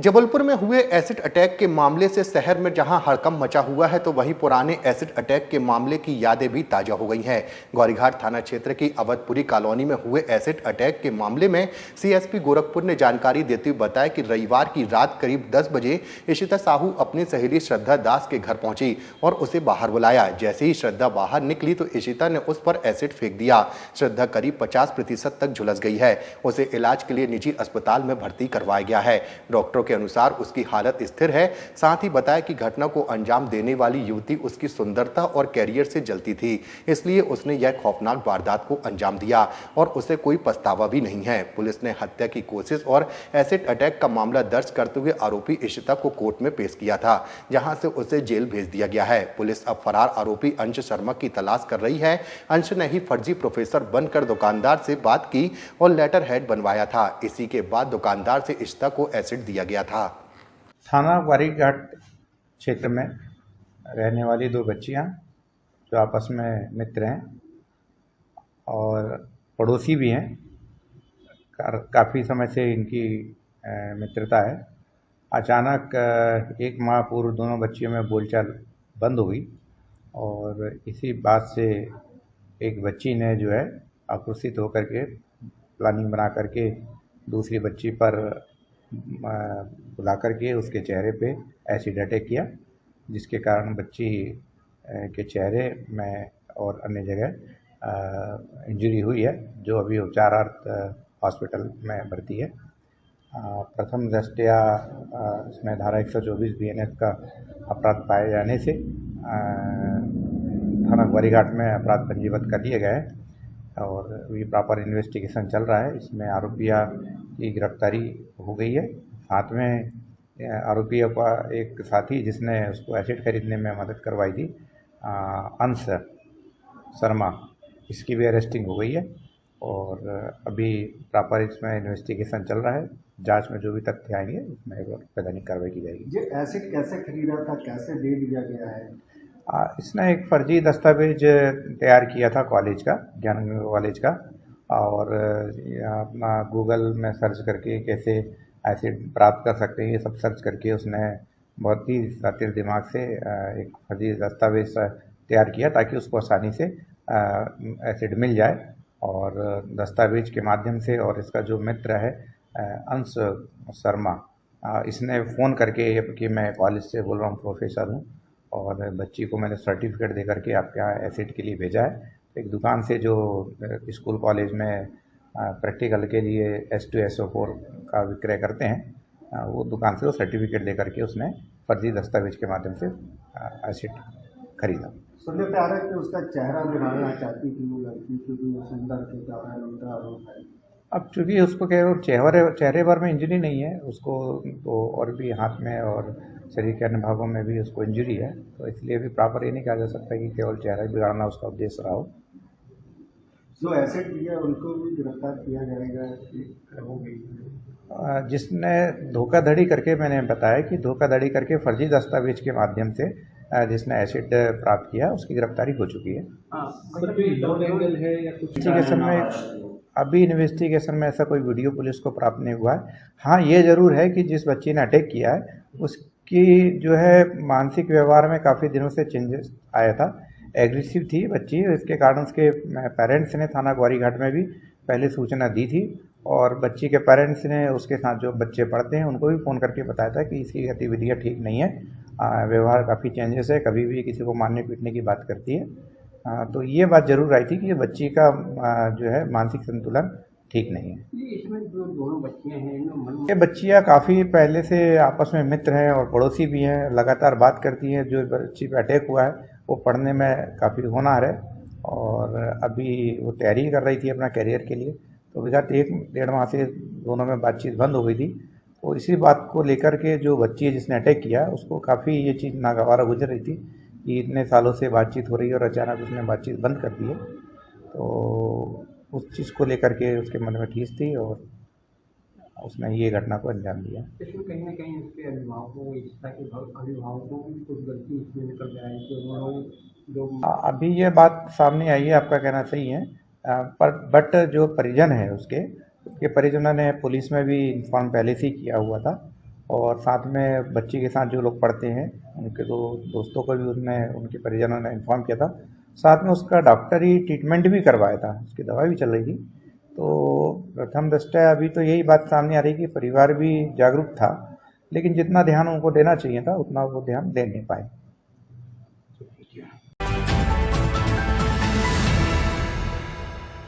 जबलपुर में हुए acid attack के मामले से शहर में जहां हड़कंप मचा हुआ है, तो वहीं पुराने एसिड अटैक के मामले की यादें भी ताजा हो गई हैं। गौरीघाट थाना क्षेत्र की अवधपुरी कॉलोनी में हुए एसिड अटैक के मामले में सीएसपी गोरखपुर ने जानकारी देते हुए बताया कि रविवार की रात करीब 10 बजे इशिता साहू अपनी सहेली श्रद्धा दास के घर पहुंची और उसे बाहर बुलाया। जैसे ही श्रद्धा बाहर निकली तो इशिता ने उस पर एसिड फेंक दिया। श्रद्धा करीब 50% तक झुलस गई है। उसे इलाज के लिए निजी अस्पताल में भर्ती करवाया गया है। डॉक्टरों के अनुसार उसकी हालत स्थिर है। साथ ही बताया कि घटना को अंजाम देने वाली युवती उसकी सुंदरता और कैरियर से जलती थी, इसलिए उसने यह खौफनाक वारदात को अंजाम दिया और उसे कोई पछतावा भी नहीं है। पुलिस ने हत्या की कोशिश और एसिड अटैक का मामला दर्ज करते हुए आरोपी इशिता को कोर्ट में पेश किया था, जहां से उसे जेल भेज दिया गया है। पुलिस अब फरार आरोपी अंश शर्मा की तलाश कर रही है। अंश ने ही फर्जी प्रोफेसर बनकर दुकानदार से बात की और लेटर हेड बनवाया था। इसी के बाद दुकानदार से इशिता को एसिड दिया गया था। थाना गौरीघाट क्षेत्र में रहने वाली दो बच्चियां जो आपस में मित्र हैं और पड़ोसी भी हैं, काफ़ी समय से इनकी मित्रता है। अचानक एक माह पूर्व दोनों बच्चियों में बोलचाल बंद हो गई और इसी बात से एक बच्ची ने जो है आक्रोशित होकर के प्लानिंग बना करके दूसरी बच्ची पर बुला करके उसके चेहरे पे एसिड अटैक किया, जिसके कारण बच्ची के चेहरे में और अन्य जगह इंजरी हुई है, जो अभी उपचारार्थ हॉस्पिटल में भर्ती है। प्रथम दृष्टया इसमें धारा 124 बीएनएस का अपराध पाए जाने से थाना गौरीघाट में अपराध पंजीबद्ध कर लिया गया है और अभी प्रॉपर इन्वेस्टिगेशन चल रहा है। इसमें आरोपिया की गिरफ्तारी हो गई है। साथ में आरोपियों का एक साथी जिसने उसको एसिड खरीदने में मदद करवाई थी, अंश शर्मा, इसकी भी अरेस्टिंग हो गई है और अभी प्रॉपर इसमें इन्वेस्टिगेशन चल रहा है। जांच में जो भी तथ्य आएंगे उसमें वैधानिक कार्रवाई की जाएगी। ये एसिड कैसे खरीदा था, कैसे दे दिया गया है? इसने एक फर्जी दस्तावेज तैयार किया था कॉलेज का, ज्ञान कॉलेज का, और अपना गूगल में सर्च करके कैसे एसिड प्राप्त कर सकते हैं ये सब सर्च करके उसने बहुत ही शातिर दिमाग से एक फर्जी दस्तावेज तैयार किया ताकि उसको आसानी से एसिड मिल जाए। और दस्तावेज के माध्यम से, और इसका जो मित्र है अंश शर्मा, इसने फ़ोन करके कि मैं कॉलेज से बोल रहा हूँ, प्रोफेसर हूँ और बच्ची को मैंने सर्टिफिकेट दे करके आपके यहाँ एसिड के लिए भेजा है। एक दुकान से जो स्कूल कॉलेज में प्रैक्टिकल के लिए H2SO4 का विक्रय करते हैं, वो दुकान से वो सर्टिफिकेट दे करके उसने फर्जी दस्तावेज के माध्यम से एसिड खरीदा। सुनने पे आ रहा है कि उसका चेहरा बनाना चाहती थी वो लड़की, क्योंकि वो सुंदर के कारण उनका आरोप है। अब चूँकि उसको क्या चेहरे भर में इंजरी नहीं है, उसको तो और भी हाथ में और शरीर के अन्य भागों में भी उसको इंजरी है, तो इसलिए भी प्रॉपर ये नहीं कहा जा सकता कि केवल चेहरा बिगाड़ना उसका उद्देश्य रहा हो। जो एसिड दिया उनको भी गिरफ्तार किया जाएगा। जिसने धोखाधड़ी करके, मैंने बताया कि धोखाधड़ी करके फर्जी दस्तावेज के माध्यम से जिसने एसिड प्राप्त किया उसकी गिरफ्तारी हो चुकी है। इन्वेस्टिगेशन में अभी इन्वेस्टिगेशन में ऐसा कोई वीडियो पुलिस को प्राप्त नहीं हुआ है। हाँ, ये ज़रूर है कि जिस बच्ची ने अटैक किया है उसकी जो है मानसिक व्यवहार में काफ़ी दिनों से चेंजेस आया था, एग्रेसिव थी बच्ची। इसके कारण उसके पेरेंट्स ने थाना गौरीघाट में भी पहले सूचना दी थी और बच्ची के पेरेंट्स ने उसके साथ जो बच्चे पढ़ते हैं उनको भी फ़ोन करके बताया था कि इसकी गतिविधियाँ ठीक नहीं है, व्यवहार काफ़ी चेंजेस है, कभी भी किसी को मारने पीटने की बात करती है। तो ये बात ज़रूर आई थी कि ये बच्ची का जो है मानसिक संतुलन ठीक नहीं है। इसमें जो दोनों बच्चियां हैं, ये बच्चियाँ काफ़ी पहले से आपस में मित्र हैं और पड़ोसी भी हैं, लगातार बात करती हैं। जो बच्ची पे अटैक हुआ है वो पढ़ने में काफ़ी होनहार है और अभी वो तैयारी कर रही थी अपना करियर के लिए, तो विगत 1-1.5 माह से दोनों में बातचीत बंद हो गई थी। तो इसी बात को लेकर के जो बच्ची है जिसने अटैक किया उसको काफ़ी ये चीज़ नागवारा गुजर रही थी कि इतने सालों से बातचीत हो रही है और अचानक उसने बातचीत बंद कर दी है। तो उस चीज़ को लेकर के उसके मन में ठेस थी और उसने ये घटना को अंजाम दिया। इसमें कहीं ना कहीं उसके अभिभावकों की कुछ गलती इसमें निकल जाए कि उन्होंने अभी ये बात सामने आई है, आपका कहना सही है, बट जो परिजन है उसके परिजनों ने पुलिस में भी इन्फॉर्म पहले से ही किया हुआ था और साथ में बच्ची के साथ जो लोग पढ़ते हैं उनके दो दोस्तों को भी उसमें उनके परिजनों ने इन्फॉर्म किया था। साथ में उसका डॉक्टरी ट्रीटमेंट भी करवाया था, उसकी दवा भी चल रही थी। तो प्रथम दृष्टया अभी तो यही बात सामने आ रही कि परिवार भी जागरूक था, लेकिन जितना ध्यान उनको देना चाहिए था उतना वो ध्यान दे नहीं पाए।